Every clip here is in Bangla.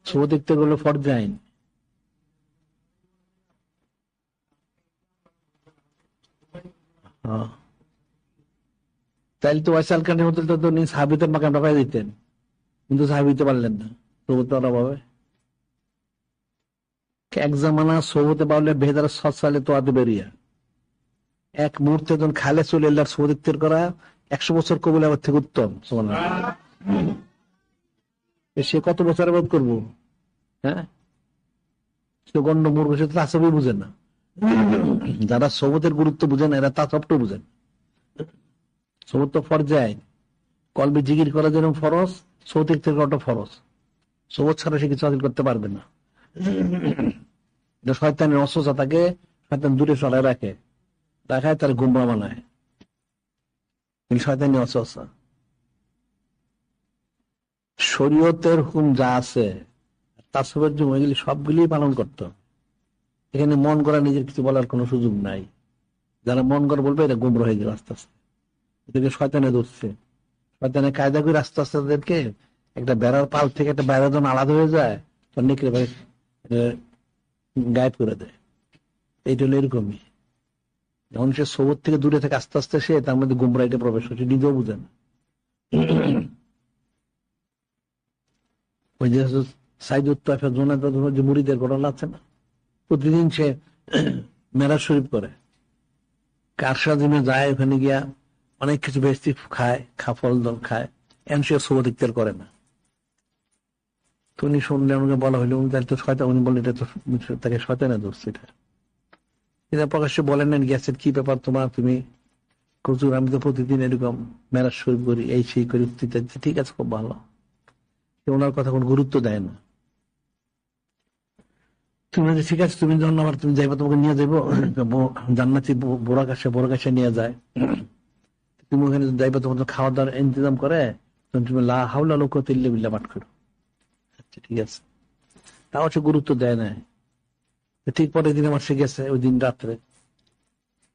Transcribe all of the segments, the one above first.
শুভ দেখতে গেলে ফরজে আইন। তাইলে তো ওয়াইস আল কানের মতো তো সাহাবিতের মাকাম ঢাকাই দিতেন, কিন্তু সাহাবিতে পারলেন না সৌবতের অভাবে। এক জামানা সৌবতে পারলে 2007 সালে তো আদে বেরিয়া এক মুহূর্তে যখন খালে চলে এলার সৌদ ইফতার করা 100 বছর কবুল আবার থেকে উত্তম। সে কত বছর আবাদ করবো? হ্যাঁ, সে গণ্ড মূর্খ, সে তাসবই বুঝে না। যারা সৌবতের গুরুত্ব বুঝেন এরা তাসবটা বুঝেন। সৌবত তো ফরজে আইন, কলবে জিকির করা যেরকম ফরজ, সৌদ ইফতার করাটা ফরজ। সৌবত ছাড়া সে কিছু হাসিল করতে পারবে না। শয়তানের অস্বস্থা তাকে শয়তান দূরে সরায় রাখে, রাখায় তার গুমরা বানায়। শয়তানি অস্বস্থা। শরীয়তের হুকুম যা আছে তাসবের জন্য এগুলি সবগুলি পালন করতে হবে। এখানে মন করা নিজের কিছু বলার কোনো সুযোগ নাই। যারা মন করে বলবে এটা গুমরা হয়ে যাবে আস্তে আস্তে। এদেরকে শয়তানে ধরছে, শয়তানে কায়দা করে আস্তে আস্তে তাদেরকে একটা বেড়ার পাল থেকে একটা বেড়া যখন আলাদা হয়ে যায় তখন নিকলে ভাই গায়েব করে দেয়। এইটা হলো এরকমই। যখন সে সৌবত থেকে দূরে থেকে আস্তে আস্তে সে তার মধ্যে গুমরাইতে প্রবেশ করছে, নিজেও বুঝে না। ওই যে যে মুড়িদের ঘটনা আছে না, প্রতিদিন সে মেরাজ শরীফ করে, কারসাজিমে যায়, ওখানে গিয়া অনেক কিছু বেশি খায়, ফল দল খায়, এমন সে সৌবত ইফতার করে না। তো উনি শুনলে আমাকে বলা হইলো, তাহলে তো শয়তান, উনি বললেন এটা তো তাকে শয়তানে ধরছে। এটা প্রকাশ্যে বলেন না, গেছেন কি ব্যাপার তোমার, তুমি হুজুর আমি তো প্রতিদিন এরকম মেরাজ শরীফ করি, এই সেই করি, ঠিক আছে খুব ভালো। ওনার কথা কোনো গুরুত্ব দেয় না। তুমি ঠিক আছে, তুমি যখন আবার তুমি যাইবো, তোমাকে নিয়ে যাবো জান্নাতি বড় কাছে নিয়ে যায়, তুমি ওখানে যাইবো, তোমার খাওয়া দাওয়ার ইন্তজাম করে, তখন তুমি লা হাওলা লা কুওয়াতা ইল্লা বিল্লাহ পাঠ করো। আচ্ছা ঠিক আছে, তাও সে গুরুত্ব দেয় না। ঠিক পরের দিন আমার সে গেছে, ওই দিন রাত্রে,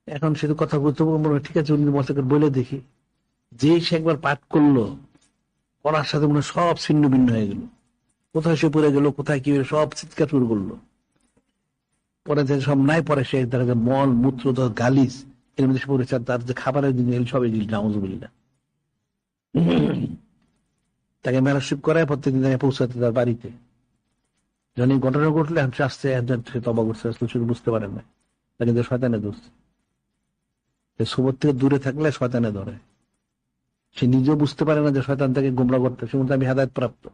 এখন সে কথা গুরুত্বপূর্ণ, ঠিক আছে উনি বলে দেখি, যে সে একবার পাঠ করলো, করার সাথে মনে সব ছিন্ন ভিন্ন হয়ে গেল, কোথায় সে পড়ে গেল, কোথায় কি সব চিৎকার শুরু করলো। পরে যে সব নাই, পরে সে দেখা যায় মল মূত্র গালিস এর মধ্যে পড়েছে, তার যে খাবারের দিন সবই নাউজুবিল্লাহ। তাকে মেরাশিপ করায় প্রত্যেকদিন তাকে পৌঁছাতে তার বাড়িতে। যখন এই ঘটনা ঘটলে আসছে সে তবা করছে, শুধু বুঝতে পারেন না তাকে যে শয়তানে ধরছে। সুবত থেকে দূরে থাকলে শয়তানে ধরে, সে নিজেও বুঝতে পারে না যে শয়তান তাকে গোমরা করতে, সে আমি হেদায়েত প্রাপ্ত।